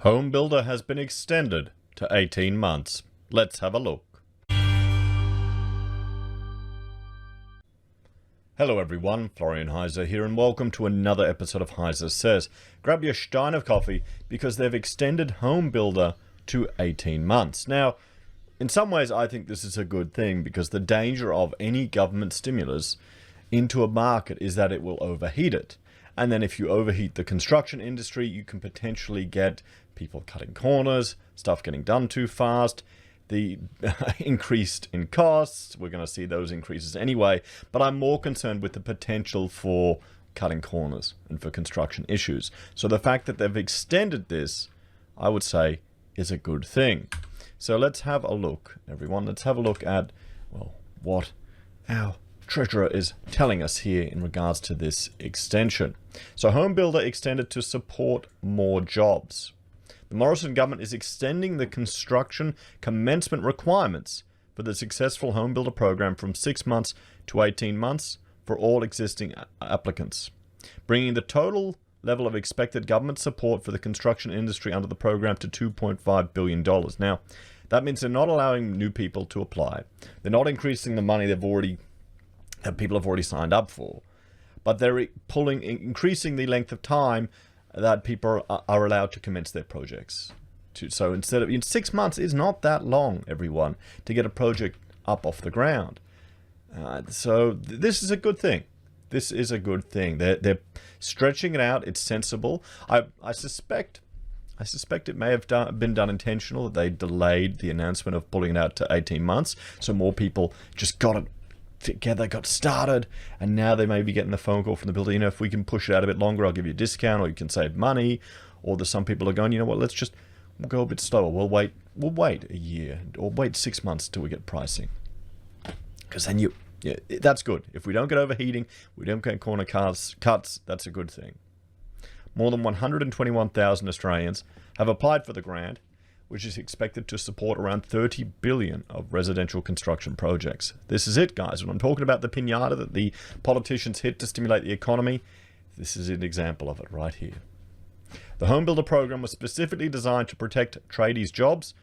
Homebuilder has been extended to 18 months. Let's have a look. Hello everyone, Florian.Heise here, and welcome to another episode of HeiseSays. Grab your stein of coffee because they've extended Homebuilder to 18 months. Now, in some ways I think this is a good thing because the danger of any government stimulus into a market is that it will overheat it. And then if you overheat the construction industry, you can potentially get people cutting corners, stuff getting done too fast, the increased in costs. We're going to see those increases anyway, but I'm more concerned with the potential for cutting corners and for construction issues. So the fact that they've extended this, I would say, is a good thing. So let's have a look, everyone. Let's have a look at, well, what our Treasurer is telling us here in regards to this extension. So Homebuilder extended to support more jobs. The Morrison government is extending the construction commencement requirements for the successful Homebuilder program from 6 months to 18 months for all existing applicants, bringing the total level of expected government support for the construction industry under the program to $2.5 billion. Now, that means they're not allowing new people to apply. They're not increasing the money that people have already signed up for, but they're increasing the length of time that people are allowed to commence their projects. So instead of 6 months is not that long, everyone, to get a project up off the ground. So this is a good thing. This is a good thing. They're stretching it out. It's sensible. I suspect it may have been done intentional. That they delayed the announcement of pulling it out to 18 months, so more people just got it together, got started, and now they may be getting the phone call from the builder, you know, if we can push it out a bit longer, I'll give you a discount, or you can save money. Or there's some people are going, you know what, we'll go a bit slower. We'll wait a year or wait 6 months till we get pricing. Because then that's good. If we don't get overheating, we don't get corner cuts, that's a good thing. More than 121,000 Australians have applied for the grant, which is expected to support around 30 billion of residential construction projects. This is it, guys. When I'm talking about the piñata that the politicians hit to stimulate the economy, this is an example of it right here. The Homebuilder program was specifically designed to protect tradies' jobs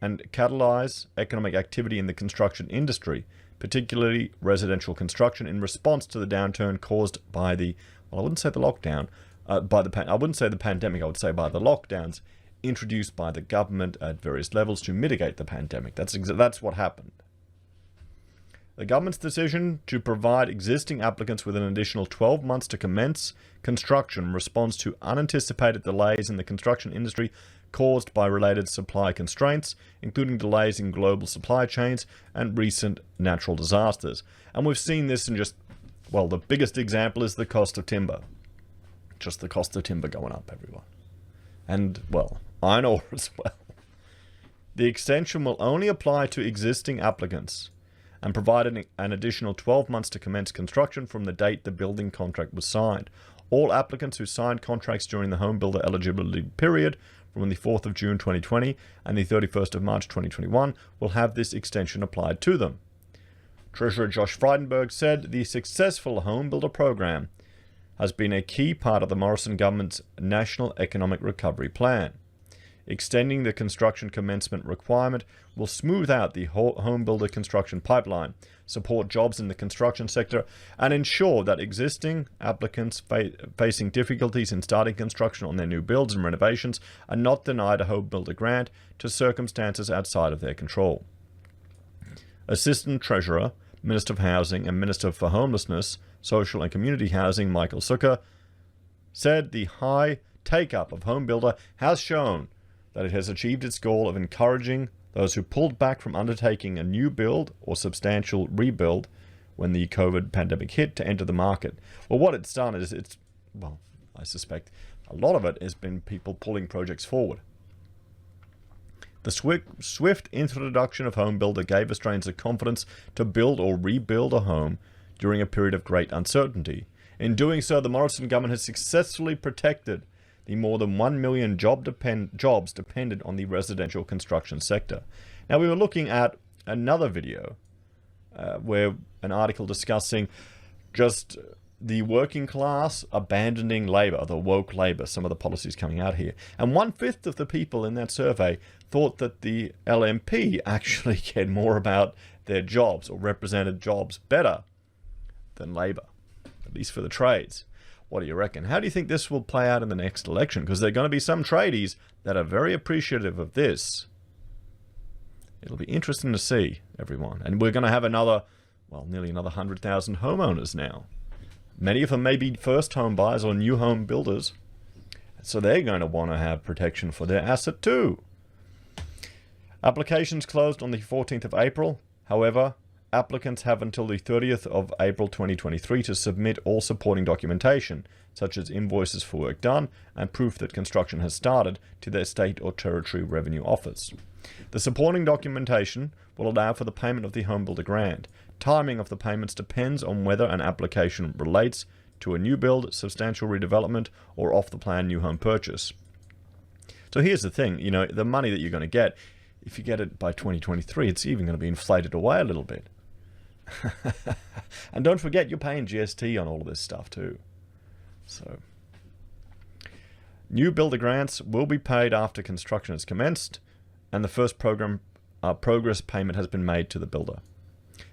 and catalyze economic activity in the construction industry, particularly residential construction, in response to the downturn caused by the, well, I wouldn't say the lockdown, I wouldn't say the pandemic, I would say by the lockdowns introduced by the government at various levels to mitigate the pandemic. That's what happened. The government's decision to provide existing applicants with an additional 12 months to commence construction responds to unanticipated delays in the construction industry caused by related supply constraints, including delays in global supply chains and recent natural disasters. And we've seen this in just, well, the biggest example is the cost of timber. Just the cost of timber going up, everyone. And, well, iron ore as well. The extension will only apply to existing applicants and provide an additional 12 months to commence construction from the date the building contract was signed. All applicants who signed contracts during the Homebuilder eligibility period from the 4th of June 2020 and the 31st of March 2021 will have this extension applied to them. Treasurer Josh Frydenberg said the successful Homebuilder program has been a key part of the Morrison government's National Economic Recovery Plan. Extending the construction commencement requirement will smooth out the Homebuilder construction pipeline, support jobs in the construction sector, and ensure that existing applicants facing difficulties in starting construction on their new builds and renovations are not denied a Homebuilder grant to circumstances outside of their control. Assistant Treasurer, Minister of Housing and Minister for Homelessness, Social and Community Housing, Michael Sukkar, said the high take-up of Homebuilder has shown that it has achieved its goal of encouraging those who pulled back from undertaking a new build or substantial rebuild when the COVID pandemic hit to enter the market. Well, what it's done is well, I suspect a lot of it has been people pulling projects forward. The swift introduction of Homebuilder gave Australians the confidence to build or rebuild a home during a period of great uncertainty. In doing so, the Morrison government has successfully protected the more than 1 million jobs dependent on the residential construction sector. Now, we were looking at another video where an article discussing just the working class abandoning labor, the woke labor, some of the policies coming out here. And 1/5 of the people in that survey thought that the LMP actually cared more about their jobs or represented jobs better than labor, at least for the trades. What do you reckon? How do you think this will play out in the next election? Because there are going to be some tradies that are very appreciative of this. It'll be interesting to see, everyone. And we're going to have another, well, nearly another 100,000 homeowners now. Many of them may be first home buyers or new home builders. So they're going to want to have protection for their asset too. Applications closed on the 14th of April. However, applicants have until the 30th of April 2023 to submit all supporting documentation, such as invoices for work done and proof that construction has started, to their state or territory revenue office. The supporting documentation will allow for the payment of the Homebuilder grant. Timing of the payments depends on whether an application relates to a new build, substantial redevelopment, or off-the-plan new home purchase. So here's the thing, you know, the money that you're going to get, if you get it by 2023, it's even going to be inflated away a little bit. And don't forget, you're paying GST on all of this stuff too. So, new builder grants will be paid after construction has commenced and the first progress payment has been made to the builder.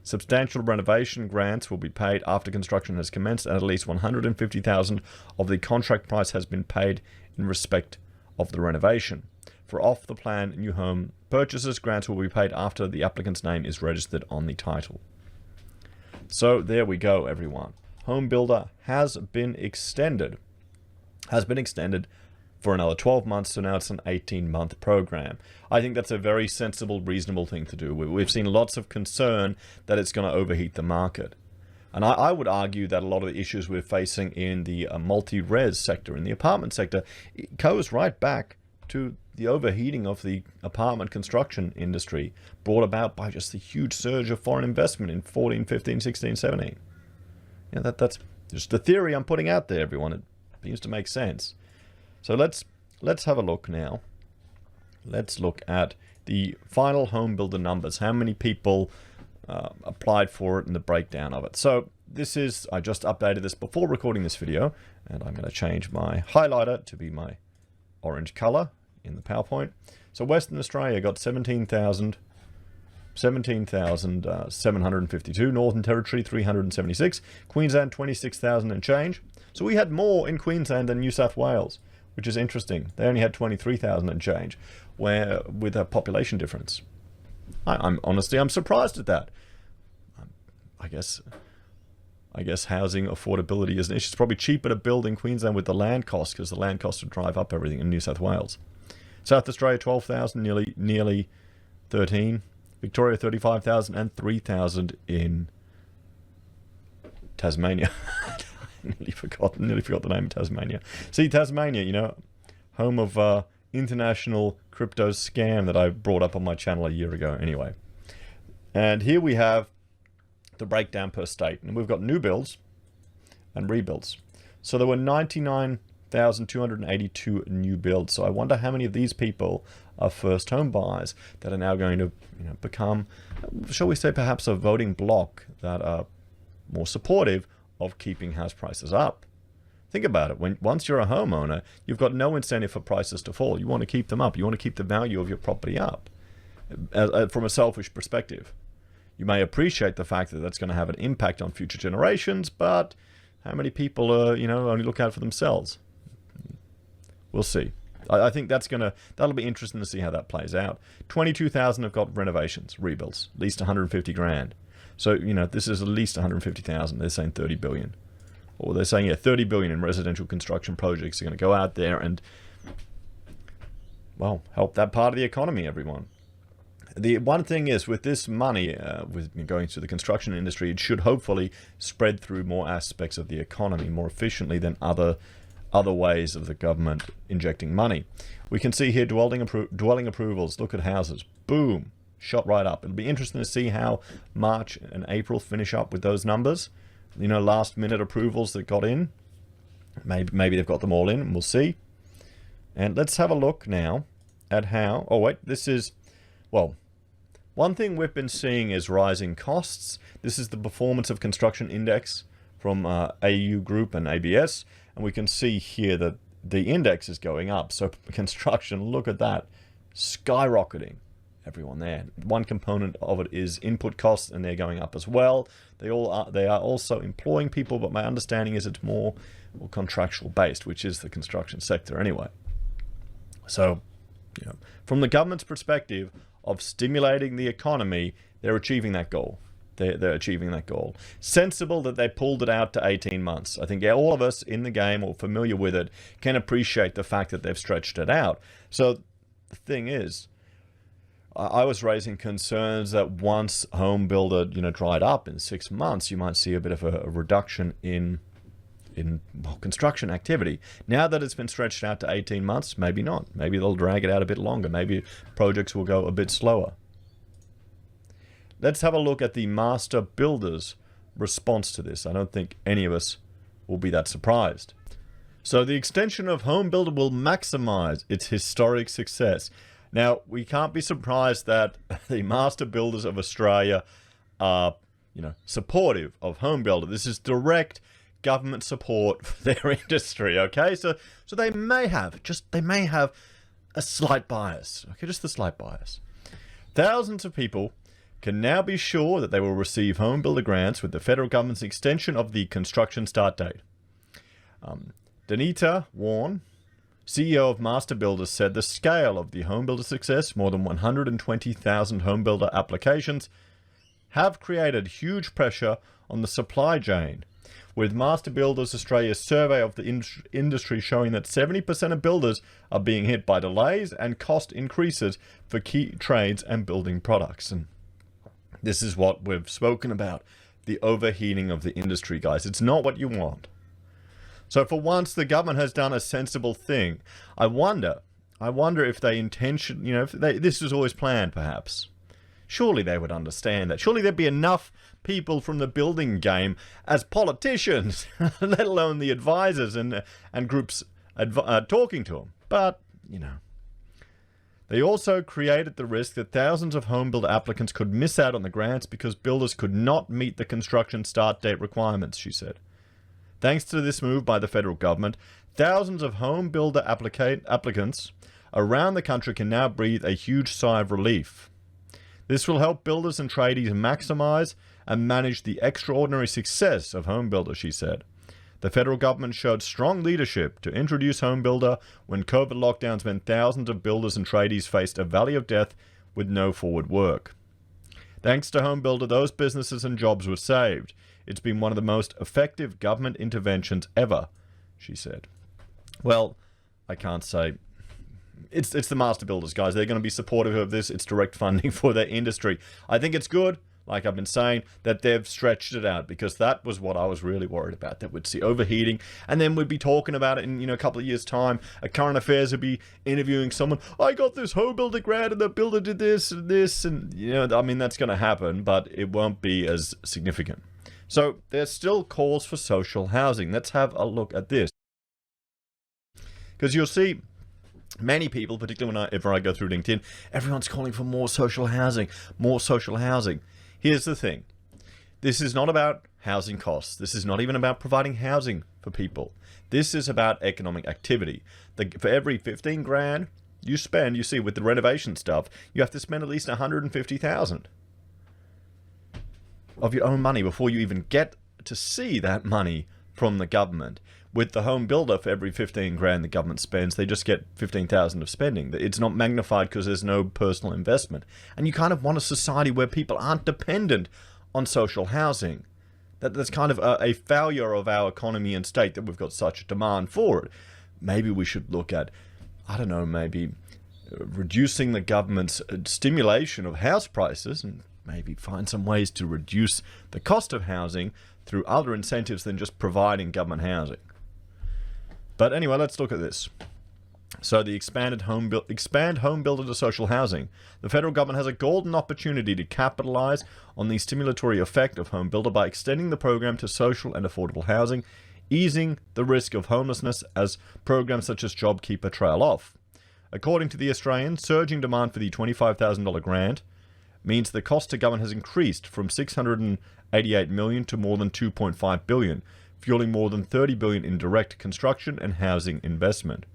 Substantial renovation grants will be paid after construction has commenced and at least $150,000 of the contract price has been paid in respect of the renovation. For off-the-plan new home purchases, grants will be paid after the applicant's name is registered on the title. So there we go, everyone. Homebuilder has been extended for another 12 months, so now it's an 18-month program. I think that's a very sensible, reasonable thing to do. We've seen lots of concern that it's going to overheat the market. And I would argue that a lot of the issues we're facing in the multi-res sector, in the apartment sector, it goes right back to the overheating of the apartment construction industry brought about by just the huge surge of foreign investment in 14, 15, 16, 17. Yeah, that's just the theory I'm putting out there, everyone. It seems to make sense. So let's have a look now. Let's look at the final home builder numbers. How many people applied for it and the breakdown of it. So this is, I just updated this before recording this video, and I'm going to change my highlighter to be my orange color in the PowerPoint. So Western Australia got 17,752, Northern Territory 376, Queensland 26,000 and change. So we had more in Queensland than New South Wales, which is interesting. They only had 23,000 and change, where with a population difference. I'm surprised at that. I guess housing affordability is an issue. It's probably cheaper to build in Queensland with the land cost, because the land cost would drive up everything in New South Wales. South Australia 12,000, nearly 13. Victoria 35,000 and 3,000 in Tasmania. nearly forgot the name of Tasmania. See, Tasmania, you know, home of international crypto scam that I brought up on my channel a year ago. Anyway, and here we have the breakdown per state, and we've got new builds and rebuilds. So there were 99,282 new builds. So I wonder how many of these people are first home buyers that are now going to, you know, become, shall we say, perhaps a voting bloc that are more supportive of keeping house prices up. Think about it. Once you're a homeowner, you've got no incentive for prices to fall. You want to keep them up. You want to keep the value of your property up. From a selfish perspective, you may appreciate the fact that that's going to have an impact on future generations, but how many people are, you know, only look out for themselves? We'll see. I think that'll be interesting to see how that plays out. 22,000 have got renovations, rebuilds, at least 150 grand. So, you know, this is at least 150,000. They're saying 30 billion. Or they're saying, yeah, 30 billion in residential construction projects are going to go out there and, well, help that part of the economy, everyone. The one thing is, with this money, with going through the construction industry, it should hopefully spread through more aspects of the economy more efficiently than other ways of the government injecting money. We can see here dwelling approvals. Look at houses. Boom. Shot right up. It'll be interesting to see how March and April finish up with those numbers. You know, last minute approvals that got in. Maybe they've got them all in, and we'll see. And let's have a look now at how, oh wait, this is, well, one thing we've been seeing is rising costs. This is the performance of construction index from AU Group and ABS, and we can see here that the index is going up. So construction, look at that, skyrocketing. Everyone there. One component of it is input costs, and they're going up as well. They are also employing people, but my understanding is it's more contractual based, which is the construction sector anyway. So, you know, from the government's perspective of stimulating the economy, they're achieving that goal. They're achieving that goal. Sensible that they pulled it out to 18 months. I think all of us in the game or familiar with it can appreciate the fact that they've stretched it out. So the thing is, I was raising concerns that once Homebuilder, you know, dried up in 6 months, you might see a bit of a reduction in construction activity. Now that it's been stretched out to 18 months, maybe not. Maybe they'll drag it out a bit longer. Maybe projects will go a bit slower. Let's have a look at the master builders' response to this. I don't think any of us will be that surprised. So the extension of Homebuilder will maximize its historic success. Now, we can't be surprised that the master builders of Australia are, you know, supportive of Homebuilder. This is direct government support for their industry, okay? So they may have a slight bias, okay? Just a slight bias. Thousands of people can now be sure that they will receive Homebuilder grants with the federal government's extension of the construction start date. Danita Warren, CEO of Master Builders, said the scale of the Homebuilder success, more than 120,000 Homebuilder applications, have created huge pressure on the supply chain, with Master Builders Australia's survey of the industry showing that 70% of builders are being hit by delays and cost increases for key trades and building products. And this is what we've spoken about, the overheating of the industry, guys. It's not what you want. So for once, the government has done a sensible thing. I wonder if they this was always planned, perhaps. Surely they would understand that. Surely there'd be enough people from the building game as politicians, let alone the advisors and groups talking to them. But, you know. They also created the risk that thousands of Homebuilder applicants could miss out on the grants because builders could not meet the construction start date requirements, she said. Thanks to this move by the federal government, thousands of Homebuilder applicants around the country can now breathe a huge sigh of relief. This will help builders and tradies maximize and manage the extraordinary success of Homebuilder, she said. The federal government showed strong leadership to introduce Homebuilder when COVID lockdowns meant thousands of builders and tradies faced a valley of death with no forward work. Thanks to Homebuilder, those businesses and jobs were saved. It's been one of the most effective government interventions ever, she said. Well, I can't say. It's the master builders, guys. They're going to be supportive of this. It's direct funding for their industry. I think it's good, like I've been saying, that they've stretched it out, because that was what I was really worried about, that we'd see overheating, and then we'd be talking about it in, a couple of years' time. A Current Affairs would be interviewing someone, I got this Homebuilder grant, and the builder did this and this, and, that's going to happen, but it won't be as significant. So there's still calls for social housing. Let's have a look at this. Because you'll see many people, particularly whenever I go through LinkedIn, everyone's calling for more social housing, more social housing. Here's the thing. This is not about housing costs. This is not even about providing housing for people. This is about economic activity. For every 15 grand you spend, you see, with the renovation stuff, you have to spend at least 150,000 of your own money before you even get to see that money from the government. With the home builder, for every 15 grand the government spends, they just get 15,000 of spending. It's not magnified because there's no personal investment. And you kind of want a society where people aren't dependent on social housing. That's kind of a failure of our economy and state, that we've got such a demand for it. Maybe we should look at, maybe reducing the government's stimulation of house prices, and maybe find some ways to reduce the cost of housing through other incentives than just providing government housing. But anyway, let's look at this. So the expand Homebuilder to social housing. The federal government has a golden opportunity to capitalize on the stimulatory effect of Homebuilder by extending the program to social and affordable housing, easing the risk of homelessness as programs such as JobKeeper trail off. According to The Australian, surging demand for the $25,000 grant means the cost to government has increased from 688 million to more than 2.5 billion, fueling more than 30 billion in direct construction and housing investment.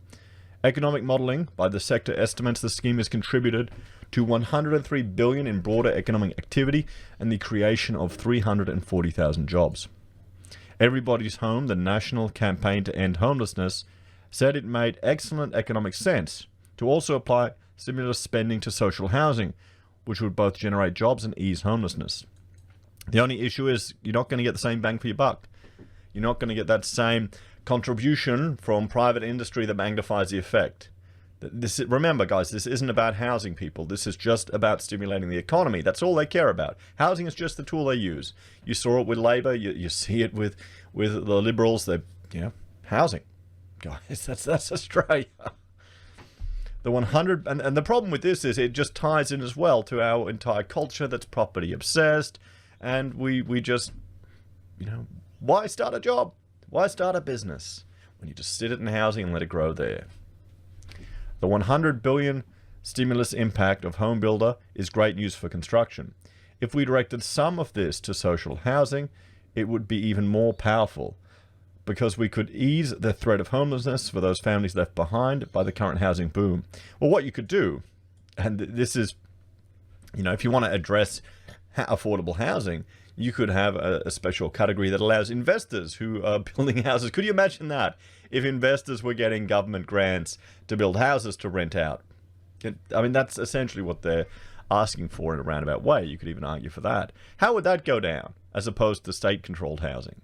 Economic modelling by the sector estimates the scheme has contributed to 103 billion in broader economic activity and the creation of 340,000 jobs. Everybody's Home, the national campaign to end homelessness, said it made excellent economic sense to also apply stimulus spending to social housing, which would both generate jobs and ease homelessness. The only issue is you're not going to get the same bang for your buck. You're not going to get that same contribution from private industry that magnifies the effect. Remember, guys, this isn't about housing people. This is just about stimulating the economy. That's all they care about. Housing is just the tool they use. You saw it with Labour. You see it with the Liberals. Housing. Guys, that's Australia. The 100 and the problem with this is it just ties in as well to our entire culture that's property obsessed, and we just, why start a job? Why start a business when you just sit it in housing and let it grow there? The 100 billion stimulus impact of Homebuilder is great news for construction. If we directed some of this to social housing, it would be even more powerful, because we could ease the threat of homelessness for those families left behind by the current housing boom. Well, what you could do, and this is, if you want to address affordable housing, you could have a special category that allows investors who are building houses. Could you imagine that? If investors were getting government grants to build houses to rent out. I mean, that's essentially what they're asking for in a roundabout way. You could even argue for that. How would that go down as opposed to state-controlled housing?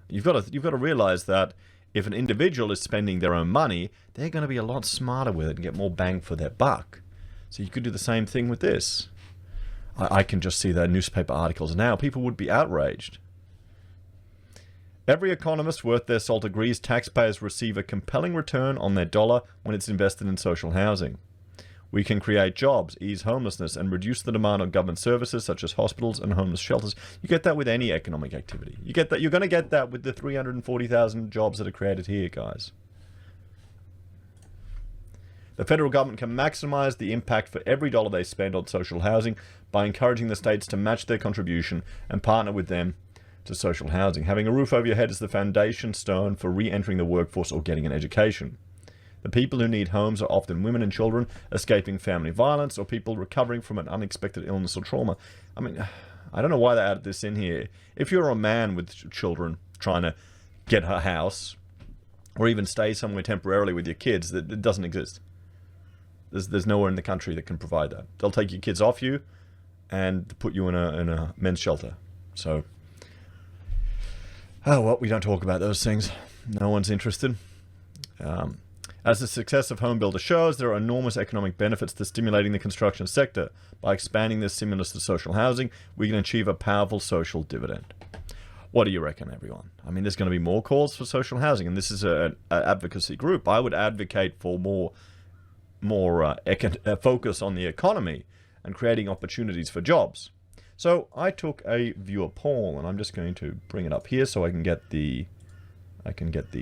You've got to realize that if an individual is spending their own money, they're going to be a lot smarter with it and get more bang for their buck. So you could do the same thing with this. I can just see the newspaper articles now. People would be outraged. Every economist worth their salt agrees taxpayers receive a compelling return on their dollar when it's invested in social housing. We can create jobs, ease homelessness, and reduce the demand on government services such as hospitals and homeless shelters. You get that with any economic activity. You get that. You're going to get that with the 340,000 jobs that are created here, guys. The federal government can maximize the impact for every dollar they spend on social housing by encouraging the states to match their contribution and partner with them to social housing. Having a roof over your head is the foundation stone for re-entering the workforce or getting an education. The people who need homes are often women and children escaping family violence or people recovering from an unexpected illness or trauma. I mean, I don't know why they added this in here. If you're a man with children trying to get a house or even stay somewhere temporarily with your kids, it doesn't exist. There's nowhere in the country that can provide that. They'll take your kids off you and put you in a men's shelter. So, well, we don't talk about those things. No one's interested. As the success of Homebuilder shows, there are enormous economic benefits to stimulating the construction sector. By expanding this stimulus to social housing, we can achieve a powerful social dividend. What do you reckon, everyone? I mean, there's going to be more calls for social housing, and this is an advocacy group. I would advocate for more focus on the economy and creating opportunities for jobs. So I took a viewer poll, and I'm just going to bring it up here so I can get the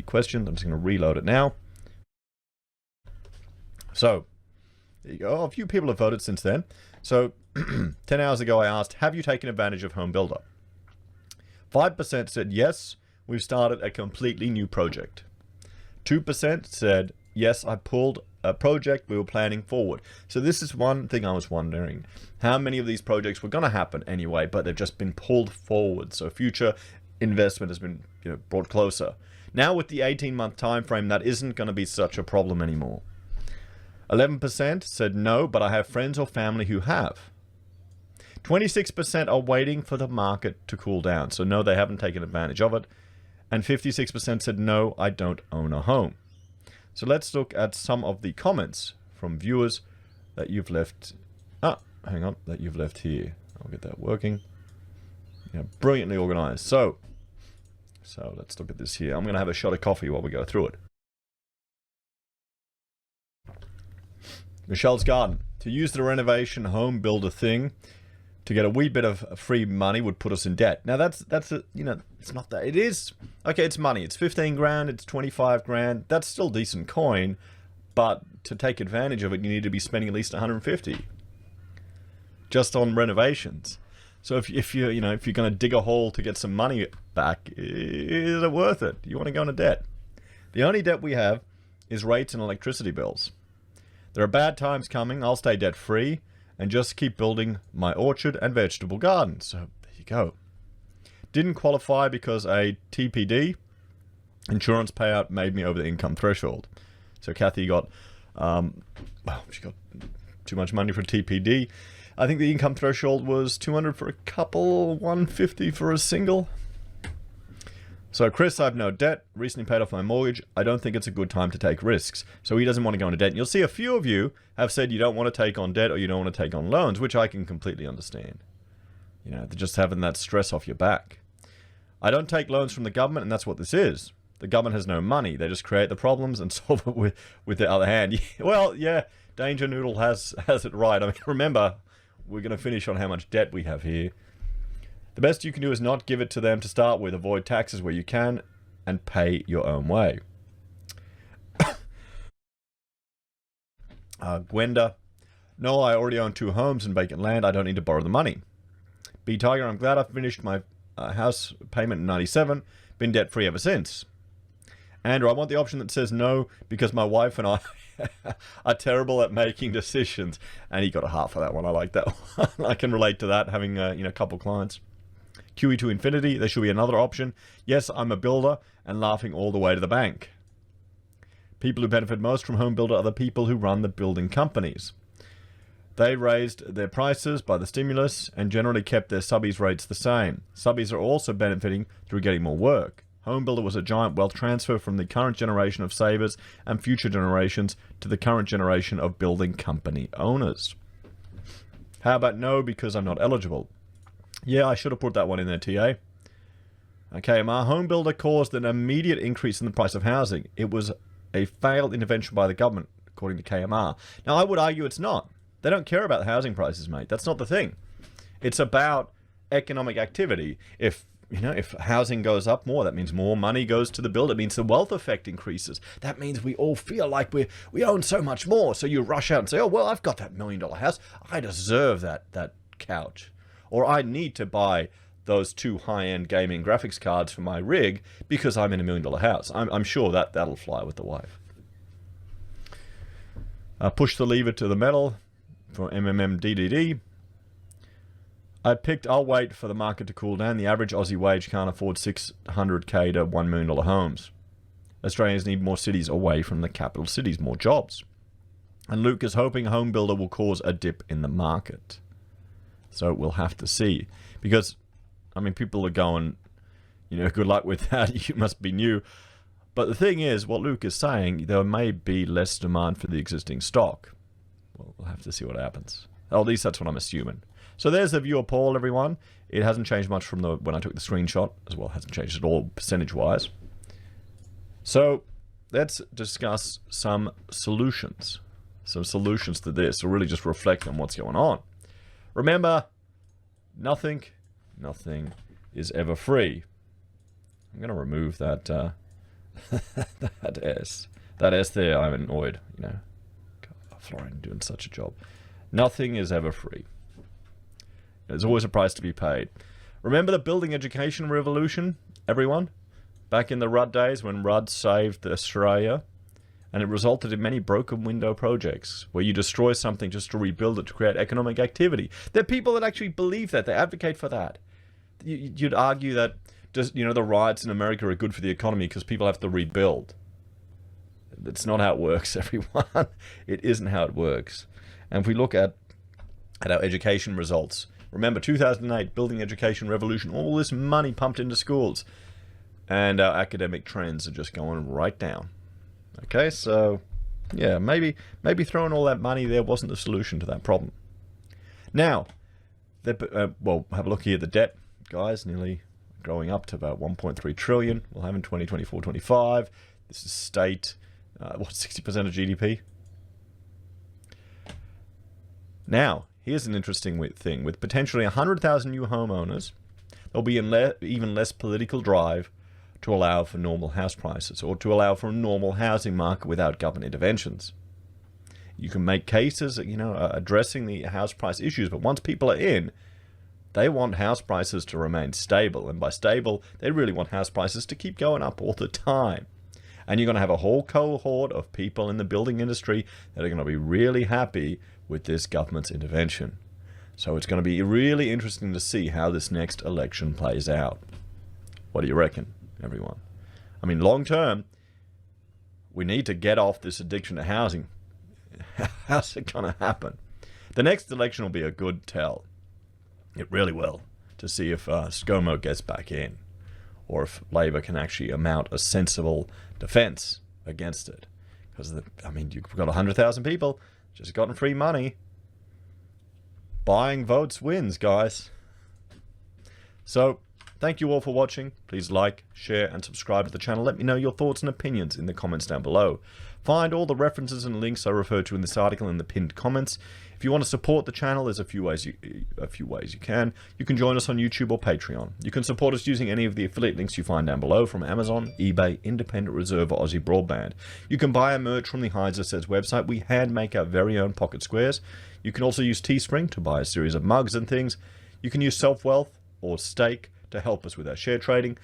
question. I'm just going to reload it now. So there you go. A few people have voted since then. So 10 hours ago I asked, have you taken advantage of Homebuilder? 5% said yes, we've started a completely new project. 2% said yes, I pulled a project we were planning forward. So this is one thing I was wondering. How many of these projects were going to happen anyway, but they've just been pulled forward. So future investment has been brought closer. Now with the 18-month time frame, that isn't going to be such a problem anymore. 11% said no, but I have friends or family who have. 26% are waiting for the market to cool down. So no, they haven't taken advantage of it. And 56% said no, I don't own a home. So let's look at some of the comments from viewers that you've left. That you've left here. I'll get that working. Yeah, brilliantly organized. So let's look at this here. I'm going to have a shot of coffee while we go through it. Michelle's Garden. To use the renovation home builder thing to get a wee bit of free money would put us in debt. Now that's it's not that. It is okay. It's money. It's 15 grand. It's 25 grand. That's still decent coin, but to take advantage of it, you need to be spending at least 150. just on renovations. So if you're going to dig a hole to get some money back, is it worth it? You want to go into debt? The only debt we have is rates and electricity bills. There are bad times coming. I'll stay debt free and just keep building my orchard and vegetable garden. So there you go. Didn't qualify because a TPD insurance payout made me over the income threshold. So Kathy got, she got too much money for TPD. I think the income threshold was 200 for a couple, 150 for a single. So Chris, I have no debt, recently paid off my mortgage. I don't think it's a good time to take risks. So he doesn't want to go into debt. And you'll see a few of you have said you don't want to take on debt or you don't want to take on loans, which I can completely understand. They're just having that stress off your back. I don't take loans from the government, and that's what this is. The government has no money. They just create the problems and solve it with the other hand. Well, yeah, Danger Noodle has it right. I mean, remember, we're going to finish on how much debt we have here. The best you can do is not give it to them to start with. Avoid taxes where you can and pay your own way. Gwenda, no, I already own 2 homes and vacant land. I don't need to borrow the money. B Tiger, I'm glad I finished my house payment in 97. Been debt free ever since. Andrew, I want the option that says no because my wife and I are terrible at making decisions. And he got a heart for that one. I like that one. I can relate to that, having a couple clients. QE to infinity, there should be another option. Yes, I'm a builder and laughing all the way to the bank. People who benefit most from Homebuilder are the people who run the building companies. They raised their prices by the stimulus and generally kept their subbies rates the same. Subbies are also benefiting through getting more work. Homebuilder was a giant wealth transfer from the current generation of savers and future generations to the current generation of building company owners. How about no, because I'm not eligible? Yeah, I should have put that one in there, TA. Okay, my Homebuilder caused an immediate increase in the price of housing. It was a failed intervention by the government, according to KMR. Now, I would argue it's not. They don't care about the housing prices, mate. That's not the thing. It's about economic activity. If housing goes up more, that means more money goes to the builder. It means the wealth effect increases. That means we all feel like we own so much more. So you rush out and say, oh, well, I've got that $1 million house. I deserve that couch. Or I need to buy those 2 high-end gaming graphics cards for my rig because I'm in $1 million house. I'm sure that'll fly with the wife. Push the lever to the metal for MMMDDD. I'll wait for the market to cool down. The average Aussie wage can't afford $600K to $1 million homes. Australians need more cities away from the capital cities, more jobs. And Luke is hoping Homebuilder will cause a dip in the market. So we'll have to see. Because, I mean, people are going, good luck with that. You must be new. But the thing is, what Luke is saying, there may be less demand for the existing stock. Well, we'll have to see what happens. At least that's what I'm assuming. So there's the viewer poll, everyone. It hasn't changed much from when I took the screenshot. As well, it hasn't changed at all percentage-wise. So let's discuss some solutions. Some solutions to this. So really just reflect on what's going on. Remember, nothing is ever free. I'm going to remove that that S. That S there, I'm annoyed, God, Florian doing such a job. Nothing is ever free. There's always a price to be paid. Remember the building education revolution, everyone? Back in the Rudd days when Rudd saved Australia, and it resulted in many broken window projects where you destroy something just to rebuild it to create economic activity. There are people that actually believe that. They advocate for that. You'd argue that the riots in America are good for the economy because people have to rebuild. That's not how it works, everyone. It isn't how it works. And if we look at our education results, remember 2008, building education revolution, all this money pumped into schools, and our academic trends are just going right down. Okay, so yeah, maybe throwing all that money there wasn't the solution to that problem. Now, well, have a look here. The debt, guys, nearly growing up to about 1.3 trillion. We'll have in 2024-25. This is state, 60% of GDP. Now, here's an interesting thing. With potentially 100,000 new homeowners, there'll be even less political drive to allow for normal house prices or to allow for a normal housing market without government interventions. You can make cases, addressing the house price issues. But once people are in, they want house prices to remain stable. And by stable, they really want house prices to keep going up all the time. And you're going to have a whole cohort of people in the building industry that are going to be really happy with this government's intervention. So it's going to be really interesting to see how this next election plays out. What do you reckon, everyone? I mean, long term, we need to get off this addiction to housing. How's it going to happen? The next election will be a good tell. It really will, to see if ScoMo gets back in, or if Labor can actually mount a sensible defense against it. Because, you've got 100,000 people just gotten free money. Buying votes wins, guys. So, thank you all for watching. Please like, share, and subscribe to the channel. Let me know your thoughts and opinions in the comments down below. Find all the references and links I refer to in this article in the pinned comments. If you want to support the channel, there's a few ways you can. You can join us on YouTube or Patreon. You can support us using any of the affiliate links you find down below from Amazon, eBay, Independent Reserve, or AussieBroadband. You can buy our merch from the HeiseSays website. We hand make our very own pocket squares. You can also use Teespring to buy a series of mugs and things. You can use SelfWealth or Stake to help us with our share trading.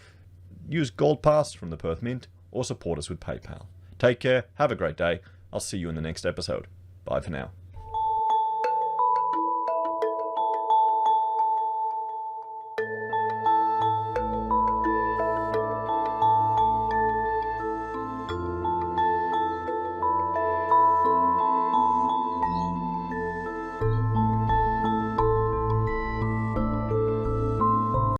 Use Gold Pass from the Perth Mint, or support us with PayPal. Take care, have a great day. I'll see you in the next episode. Bye for now.